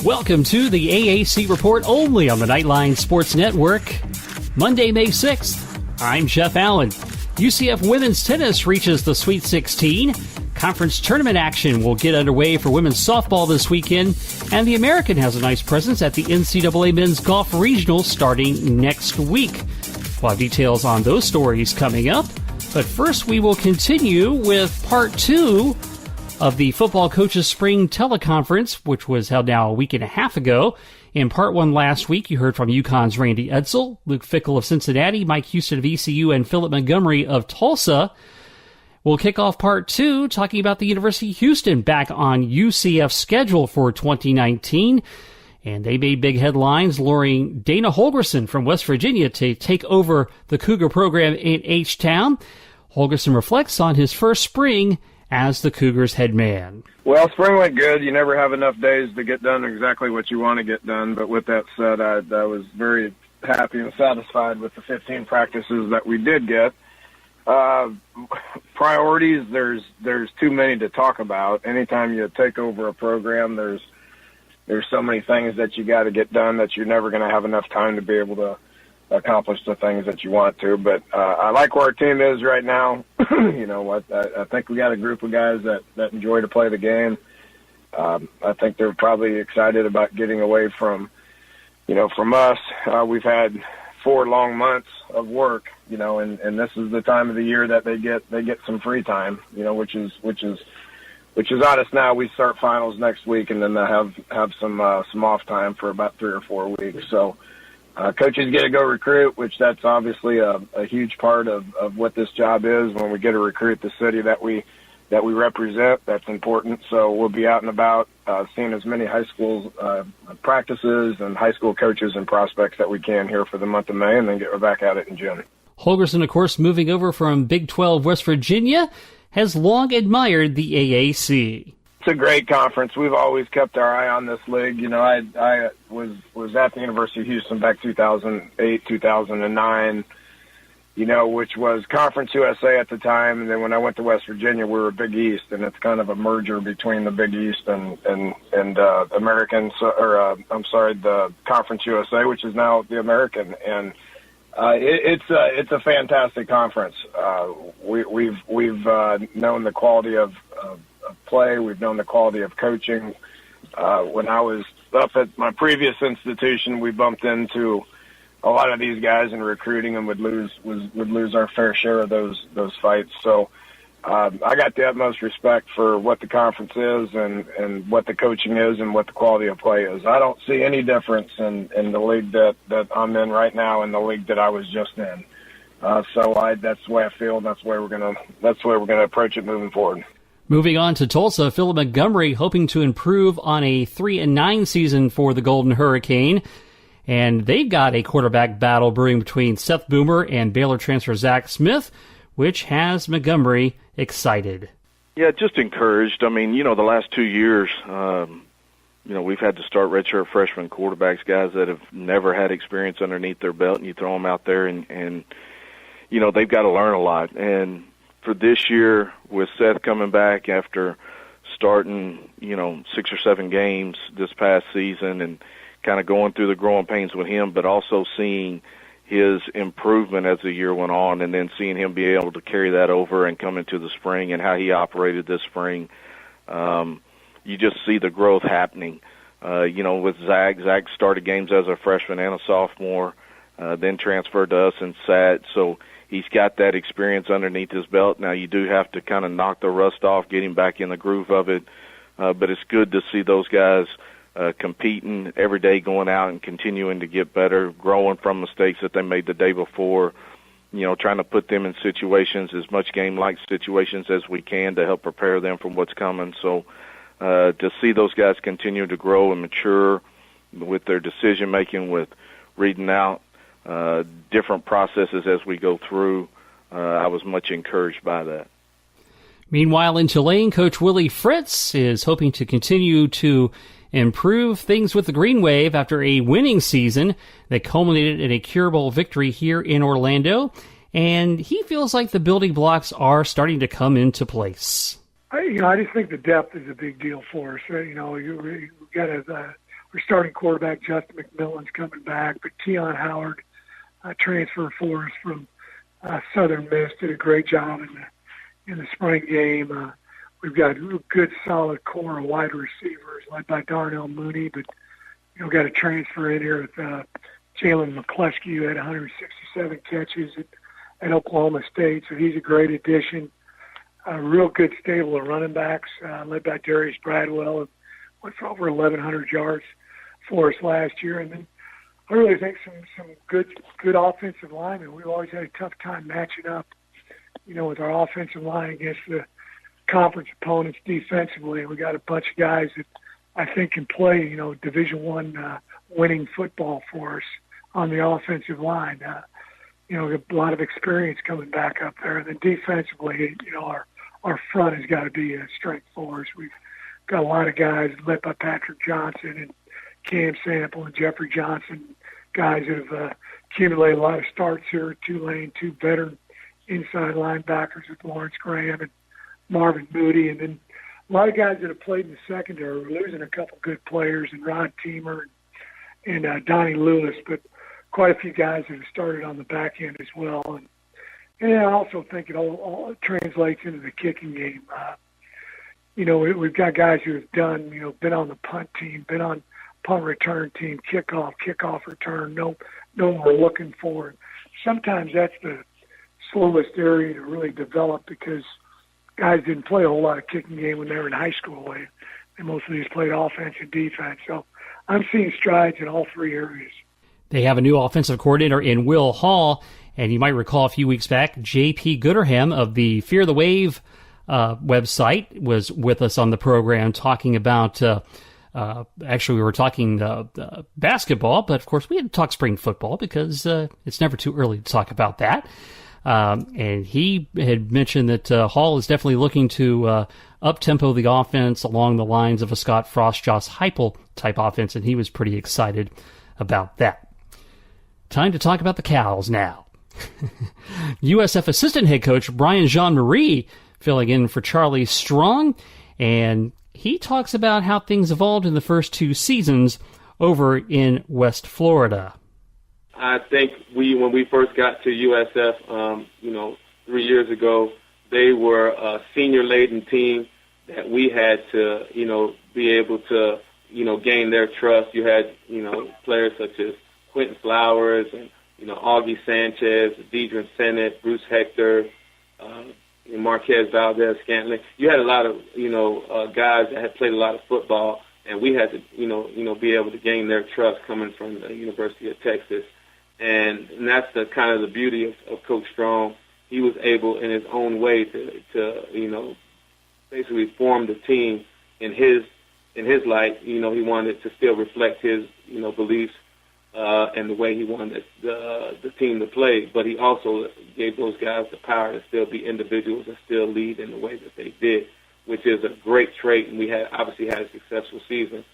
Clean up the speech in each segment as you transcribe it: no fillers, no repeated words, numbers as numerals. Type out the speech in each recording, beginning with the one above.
Welcome to the AAC Report only on the Knightline Sports Network. Monday, May 6th. I'm Jeff Allen. UCF women's tennis reaches the Sweet 16. Conference tournament action will get underway for women's softball this weekend. And the American has a nice presence at the NCAA Men's Golf Regional starting next week. We'll have details on those stories coming up. But first, we will continue with part 2 of the Football Coaches Spring Teleconference, which was held now a week and a half ago. In part 1 last week, you heard from UConn's Randy Edsall, Luke Fickell of Cincinnati, Mike Houston of ECU, and Phillip Montgomery of Tulsa. We'll kick off part 2 talking about the University of Houston back on UCF's schedule for 2019. And they made big headlines, luring Dana Holgorsen from West Virginia to take over the Cougar program in H-Town. Holgorsen reflects on his first spring as the Cougars' head man. Well, spring went good. You never have enough days to get done exactly what you want to get done. But with that said, I was very happy and satisfied with the 15 practices that we did get. Priorities, there's too many to talk about. Anytime you take over a program, there's so many things that you got to get done that you're never going to have enough time to be able to accomplish the things that you want to. But I like where our team is right now. You know what? I think we got a group of guys that enjoy to play the game. I think they're probably excited about getting away from us. We've had 4 long months of work, and this is the time of the year that they get some free time, which is honest. Now we start finals next week, and then they have some off time for about 3 or 4 weeks. So coaches get to go recruit, which that's obviously a huge part of what this job is. When we get to recruit the city that we represent, that's important. So we'll be out and about seeing as many high school practices and high school coaches and prospects that we can here for the month of May, and then get back at it in June. Holgorsen, of course, moving over from Big 12 West Virginia, has long admired the AAC. It's a great conference. We've always kept our eye on this league. I was at the University of Houston back 2008, 2009, which was Conference USA at the time. And then when I went to West Virginia, we were Big East, and it's kind of a merger between the Big East and American, the Conference USA, which is now the American. And it's a fantastic conference. We've known the quality of play. We've known the quality of coaching. When I was up at my previous institution, we bumped into a lot of these guys in recruiting and would lose our fair share of those fights. So I got the utmost respect for what the conference is and what the coaching is and what the quality of play is. I don't see any difference in the league that I'm in right now and the league that I was just in. That's the way I feel, and that's the way we're gonna approach it moving forward. Moving on to Tulsa, Phillip Montgomery hoping to improve on a 3-9 season for the Golden Hurricane. And they've got a quarterback battle brewing between Seth Boomer and Baylor transfer Zach Smith, which has Montgomery excited. Yeah, just encouraged. I mean, the last 2 years, we've had to start redshirt freshman quarterbacks, guys that have never had experience underneath their belt, and you throw them out there and they've got to learn a lot. And for this year, with Seth coming back after starting, 6 or 7 games this past season and kind of going through the growing pains with him, but also seeing his improvement as the year went on, and then seeing him be able to carry that over and come into the spring and how he operated this spring, you just see the growth happening. With Zach started games as a freshman and a sophomore, then transferred to us and sat. So he's got that experience underneath his belt. Now you do have to kind of knock the rust off, get him back in the groove of it. But it's good to see those guys competing every day, going out and continuing to get better, growing from mistakes that they made the day before, trying to put them in situations, as much game-like situations as we can to help prepare them for what's coming. So to see those guys continue to grow and mature with their decision-making, with reading out different processes as we go through, I was much encouraged by that. Meanwhile, in Tulane, Coach Willie Fritz is hoping to continue to improve things with the Green Wave after a winning season that culminated in a curable victory here in Orlando. And he feels like the building blocks are starting to come into place. I just think the depth is a big deal for us. You got a our starting quarterback, Justin McMillan's coming back, but Keon Howard, transfer for us from Southern Miss, did a great job in the spring game. We've got a good, solid core of wide receivers led by Darnell Mooney, but got a transfer in here with Jalen McCluskey, who had 167 catches at Oklahoma State, so he's a great addition. A real good stable of running backs led by Darius Bradwell, who went for over 1,100 yards for us last year. And then I really think some good offensive linemen. We've always had a tough time matching up, with our offensive line against the conference opponents defensively. And we got a bunch of guys that I think can play, Division I winning football for us on the offensive line. A lot of experience coming back up there. And then defensively, our front has got to be a strength for us. We've got a lot of guys led by Patrick Johnson and Cam Sample and Jeffrey Johnson, guys that have accumulated a lot of starts here at Tulane, 2 veteran inside linebackers with Lawrence Graham and Marvin Moody, and then a lot of guys that have played in the secondary. We're losing a couple good players, and Rod Teamer and Donnie Lewis, but quite a few guys that have started on the back end as well. And I also think it all translates into the kicking game. We've got guys who have done, been on the punt team, been on punt return team, kickoff return, know what we're looking for. Sometimes that's the slowest area to really develop because guys didn't play a whole lot of kicking game when they were in high school. And most of these played offense and defense. So I'm seeing strides in all 3 areas. They have a new offensive coordinator in Will Hall, and you might recall a few weeks back, J.P. Gooderham of the Fear the Wave website was with us on the program talking about, actually we were talking basketball, but of course we had to talk spring football because it's never too early to talk about that. And he had mentioned that Hall is definitely looking to up-tempo the offense along the lines of a Scott Frost, Josh Heupel type offense, and he was pretty excited about that. Time to talk about the Cows now. USF assistant head coach Brian Jean-Marie filling in for Charlie Strong, and he talks about how things evolved in the first 2 seasons over in West Florida. I think when we first got to USF, 3 years ago, they were a senior-laden team that we had to, be able to, gain their trust. You had, players such as Quentin Flowers and, Augie Sanchez, Deidre Sennett, Bruce Hector, Marquez Valdez-Scantling. You had a lot of, guys that had played a lot of football, and we had to, be able to gain their trust coming from the University of Texas. And that's the kind of the beauty of Coach Strong. He was able, in his own way, to basically form the team in his light. He wanted to still reflect his, beliefs and the way he wanted the team to play. But he also gave those guys the power to still be individuals and still lead in the way that they did, which is a great trait. And we obviously had a successful season.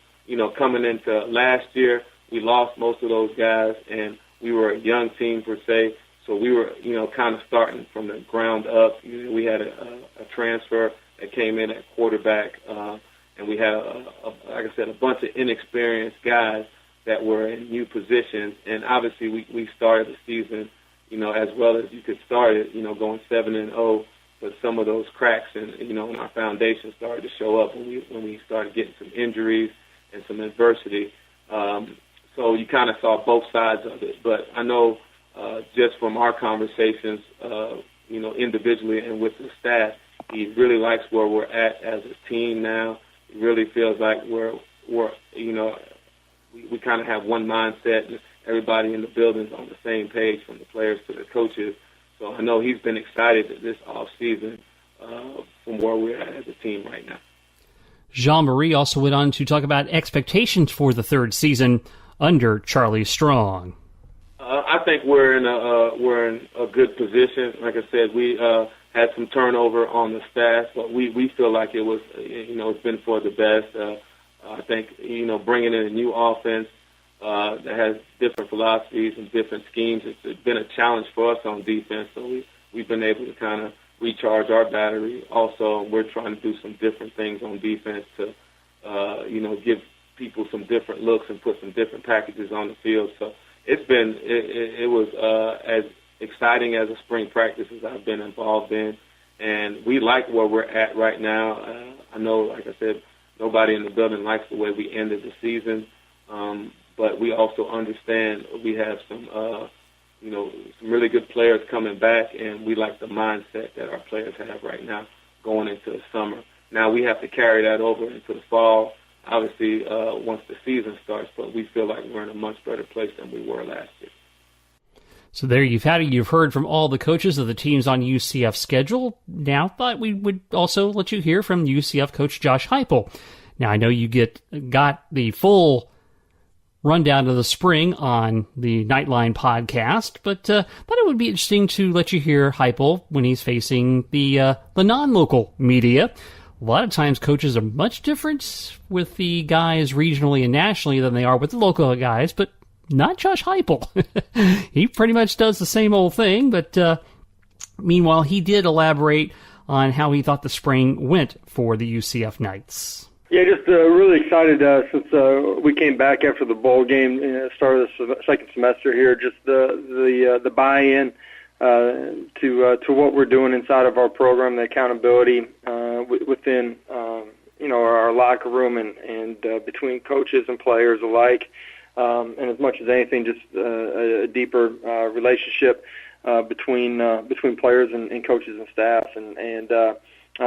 Coming into last year, we lost most of those guys, and we were a young team per se, so we were, kind of starting from the ground up. We had a transfer that came in at quarterback, and we had, like I said, a bunch of inexperienced guys that were in new positions. And obviously, we started the season, as well as you could start it, going 7-0. But some of those cracks in our foundation started to show up when we started getting some injuries and some adversity. So you kind of saw both sides of it. But I know just from our conversations, individually and with the staff, he really likes where we're at as a team now. He really feels like we're we kind of have one mindset, and everybody in the building's on the same page, from the players to the coaches. So I know he's been excited this offseason from where we're at as a team right now. Jean-Marie also went on to talk about expectations for the 3rd season under Charlie Strong. I think we're in a good position. Like I said, we had some turnover on the staff, but we feel like it was, it's been for the best. I think, bringing in a new offense that has different philosophies and different schemes, it's been a challenge for us on defense. So we've been able to kind of recharge our battery. Also, we're trying to do some different things on defense to, give people some different looks and put some different packages on the field. So it was as exciting as a spring practice as I've been involved in, and we like where we're at right now. I know, like I said, nobody in the building likes the way we ended the season, but we also understand we have some really good players coming back, and we like the mindset that our players have right now going into the summer. Now we have to carry that over into the fall, obviously, once the season starts, but we feel like we're in a much better place than we were last year. So there you've heard from all the coaches of the teams on UCF's schedule. Now thought we would also let you hear from UCF coach Josh Heupel. Now I know you got the full rundown of the spring on the Knightline podcast, but thought it would be interesting to let you hear Heupel when he's facing the non-local media. A lot of times coaches are much different with the guys regionally and nationally than they are with the local guys, but not Josh Heupel. He pretty much does the same old thing, but meanwhile, he did elaborate on how he thought the spring went for the UCF Knights. Yeah, just really excited since we came back after the bowl game, start of the second semester here. Just the buy-in to what we're doing inside of our program, the accountability within our locker room and between coaches and players alike, and as much as anything, just a deeper relationship between players and coaches and staff, and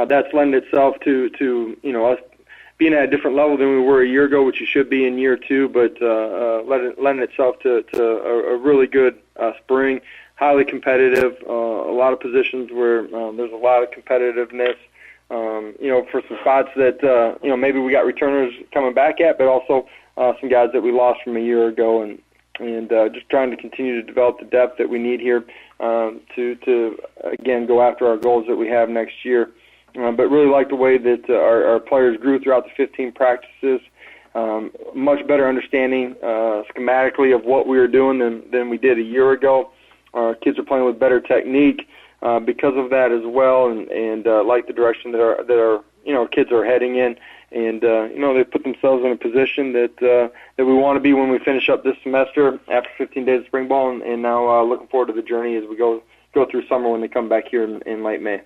that's lended itself to us being at a different level than we were a year ago, which you should be in year two, but lending itself to a really good spring, highly competitive, a lot of positions where there's a lot of competitiveness, for some spots that, maybe we got returners coming back at, but also some guys that we lost from a year ago, and just trying to continue to develop the depth that we need here to again, go after our goals that we have next year. But really like the way that our players grew throughout the 15 practices, much better understanding schematically of what we were doing than we did a year ago. Our kids are playing with better technique because of that as well, and like the direction that our kids are heading in. And they put themselves in a position that we want to be when we finish up this semester after 15 days of spring ball, and now looking forward to the journey as we go through summer when they come back here in late May.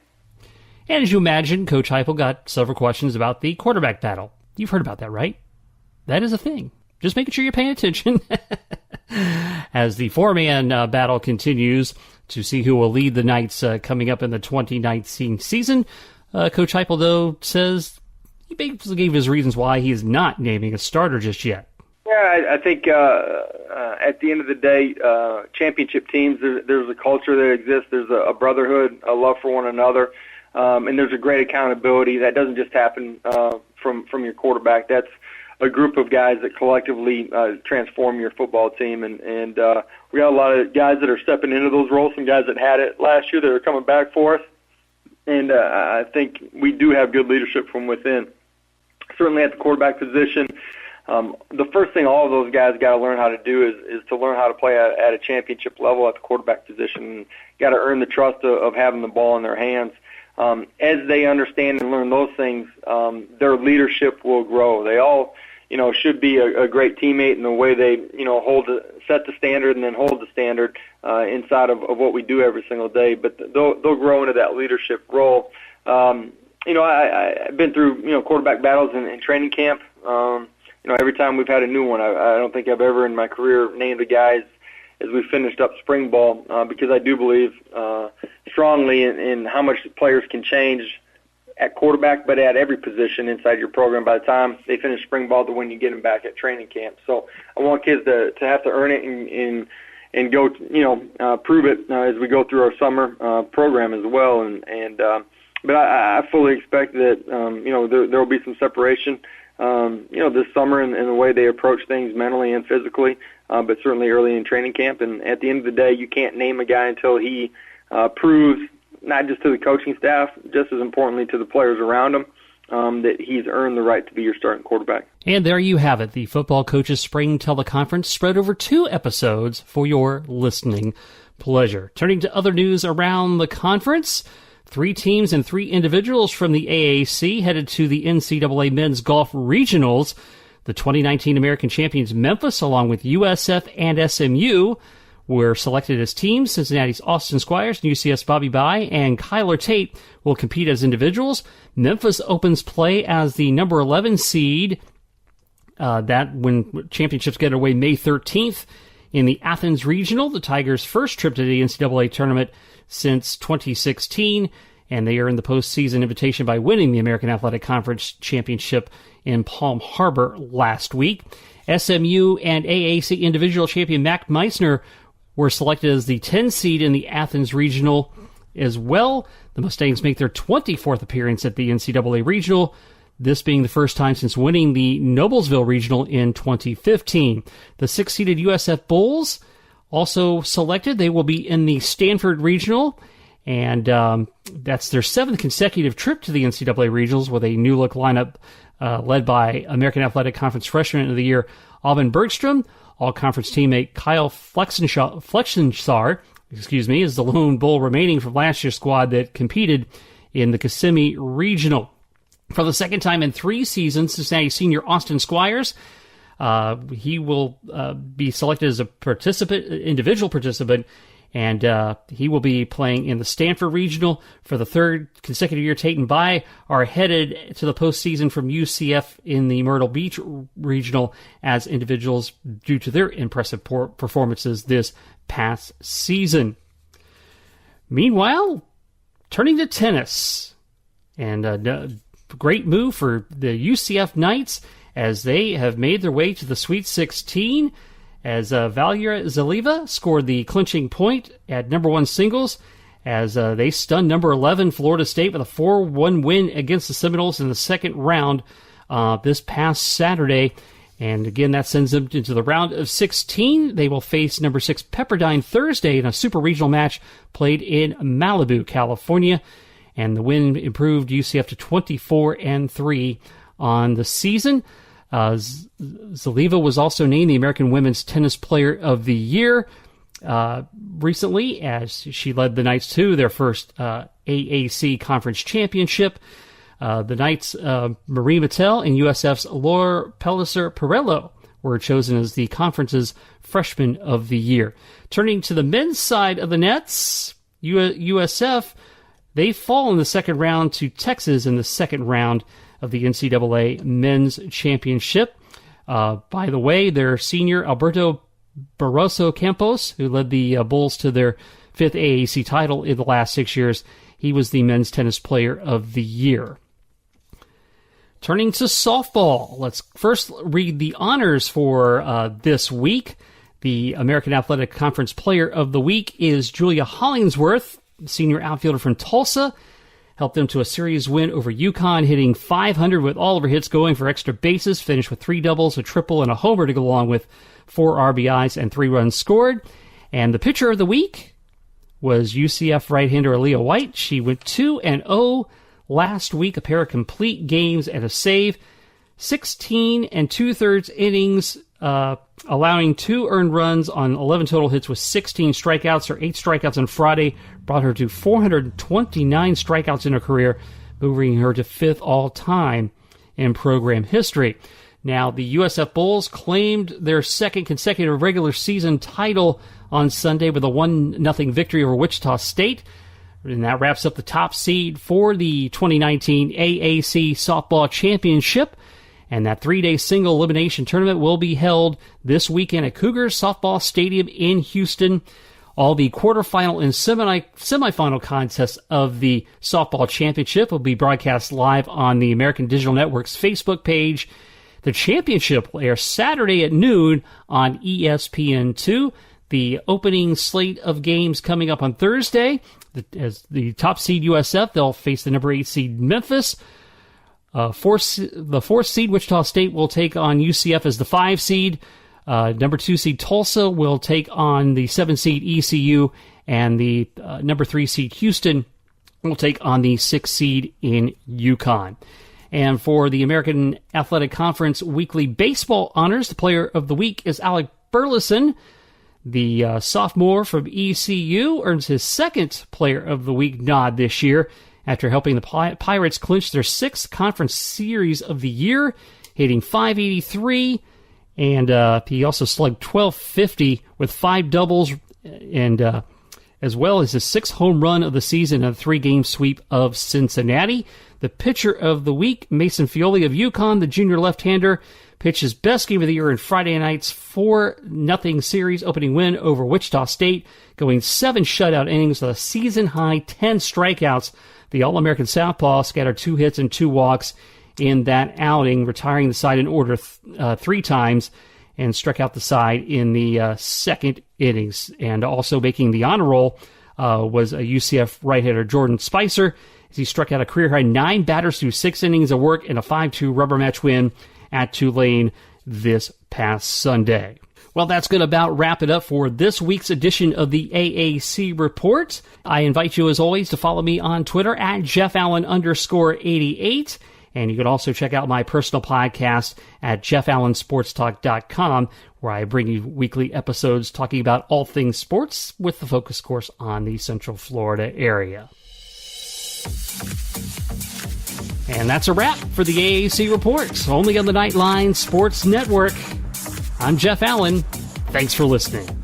And as you imagine, Coach Heupel got several questions about the quarterback battle. You've heard about that, right? That is a thing. Just making sure you're paying attention as the four-man battle continues to see who will lead the Knights coming up in the 2019 season. Coach Heupel, though, says he basically gave his reasons why he is not naming a starter just yet. Yeah, I think at the end of the day, championship teams, there's a culture that exists. There's a brotherhood, a love for one another. And there's a great accountability that doesn't just happen from your quarterback. That's a group of guys that collectively transform your football team. And we got a lot of guys that are stepping into those roles, some guys that had it last year that are coming back for us. And I think we do have good leadership from within. Certainly at the quarterback position, the first thing all of those guys got to learn how to do is to learn how to play at a championship level at the quarterback position. Got to earn the trust of having the ball in their hands. As they understand and learn those things, their leadership will grow. They all, should be a great teammate in the way they, set the standard and then hold the standard inside of what we do every single day. But they'll grow into that leadership role. I've been through, quarterback battles in training camp. Every time we've had a new one, I don't think I've ever in my career named a guy as we finished up spring ball, because I do believe strongly in how much players can change at quarterback, but at every position inside your program by the time they finish spring ball to when you get them back at training camp. So I want kids to have to earn it and go, prove it as we go through our summer program as well. But I fully expect that, there will be some separation, this summer in the way they approach things mentally and physically, but certainly early in training camp. And at the end of the day, you can't name a guy until he proves, not just to the coaching staff, just as importantly to the players around him, that he's earned the right to be your starting quarterback. And there you have it, the Football Coaches Spring Teleconference spread over 2 episodes for your listening pleasure. Turning to other news around the conference, 3 teams and 3 individuals from the AAC headed to the NCAA Men's Golf Regionals. The The 2019 American champions Memphis, along with USF and SMU, were selected as teams. Cincinnati's Austin Squires and UCF's Bobby Bye and Kyler Tate will compete as individuals. Memphis opens play as the number 11 seed. That when championships get away May 13th in the Athens Regional, the Tigers' first trip to the NCAA tournament since 2016, and they earned the postseason invitation by winning the American Athletic Conference Championship in Palm Harbor last week. SMU and AAC individual champion Mac Meissner were selected as the 10 seed in the Athens Regional as well. The Mustangs make their 24th appearance at the NCAA Regional, this being the first time since winning the Noblesville Regional in 2015. The 6-seeded USF Bulls also selected. They will be in the Stanford Regional, and that's their 7th consecutive trip to the NCAA Regionals with a new-look lineup led by American Athletic Conference Freshman of the Year Alvin Bergstrom. All-conference teammate Kyle Flexensar, is the lone Bull remaining from last year's squad that competed in the Kissimmee Regional. For the second time in 3 seasons, Cincinnati senior Austin Squires, he will be selected as a individual participant, and he will be playing in the Stanford Regional. For the 3rd consecutive year, Tate and Bye are headed to the postseason from UCF in the Myrtle Beach Regional as individuals due to their impressive performances this past season. Meanwhile, turning to tennis, and great move for the UCF Knights as they have made their way to the Sweet 16 as Valeria Zaliva scored the clinching point at number 1 singles as they stunned number 11 Florida State with a 4-1 win against the Seminoles in the second round this past Saturday. And again, that sends them into the round of 16. They will face number 6 Pepperdine Thursday in a super regional match played in Malibu, California. And the win improved UCF to 24-3 on the season. Zaliva was also named the American Women's Tennis Player of the Year recently, as she led the Knights to their first AAC Conference Championship. The Knights' Marie Mattel and USF's Laura Pellicer-Perello were chosen as the conference's Freshman of the Year. Turning to the men's side of the nets, USF, they fall in the second round to Texas in the second round of the NCAA Men's Championship. By the way, their senior Alberto Barroso Campos, who led the Bulls to their 5th AAC title in the last 6 years, he was the Men's Tennis Player of the Year. Turning to softball, let's first read the honors for this week. The American Athletic Conference Player of the Week is Julia Hollingsworth, senior outfielder from Tulsa. Helped them to a series win over UConn, hitting .500 with all of her hits going for extra bases, finished with 3 doubles, a triple, and a homer to go along with 4 RBIs and 3 runs scored. And the pitcher of the week was UCF right-hander Aaliyah White. She went 2-0 last week, a pair of complete games and a save, 16 2/3 innings, allowing 2 earned runs on 11 total hits with 16 strikeouts. Her 8 strikeouts on Friday brought her to 429 strikeouts in her career, moving her to 5th all-time in program history. Now, the USF Bulls claimed their 2nd consecutive regular season title on Sunday with a 1-0 victory over Wichita State. And that wraps up the top seed for the 2019 AAC Softball Championship. And that 3-day single elimination tournament will be held this weekend at Cougars Softball Stadium in Houston. All the quarterfinal and semifinal contests of the softball championship will be broadcast live on the American Digital Network's Facebook page. The championship will air Saturday at noon on ESPN2. The opening slate of games coming up on Thursday. As the top seed USF, they'll face the number 8 seed Memphis. The 4th seed Wichita State will take on UCF as the 5 seed. Number 2 seed Tulsa will take on the 7 seed ECU, and the number 3 seed Houston will take on the 6 seed in UConn. And for the American Athletic Conference weekly baseball honors, the player of the week is Alec Burleson. The sophomore from ECU earns his 2nd player of the week nod this year after helping the Pirates clinch their 6th conference series of the year. hitting .583, and he also slugged .1250 with 5 doubles, and as well as his 6th home run of the season and a 3-game sweep of Cincinnati. The pitcher of the week, Mason Fioli of UConn, the junior left-hander, pitched his best game of the year in Friday night's 4-0 series opening win over Wichita State, going 7 shutout innings with a season-high 10 strikeouts. The All-American Southpaw scattered 2 hits and 2 walks in that outing, retiring the side in order 3 times, and struck out the side in the second innings. And also making the honor roll was a UCF right-hander, Jordan Spicer, as he struck out a career-high 9 batters through 6 innings of work in a 5-2 rubber match win at Tulane this past Sunday. Well, that's going to about wrap it up for this week's edition of the AAC Report. I invite you, as always, to follow me on Twitter at JeffAllen_88. And you can also check out my personal podcast at JeffAllenSportsTalk.com, where I bring you weekly episodes talking about all things sports with the focus, of course, on the Central Florida area. And that's a wrap for the AAC Report, only on the Knightline Sports Network. I'm Jeff Allen. Thanks for listening.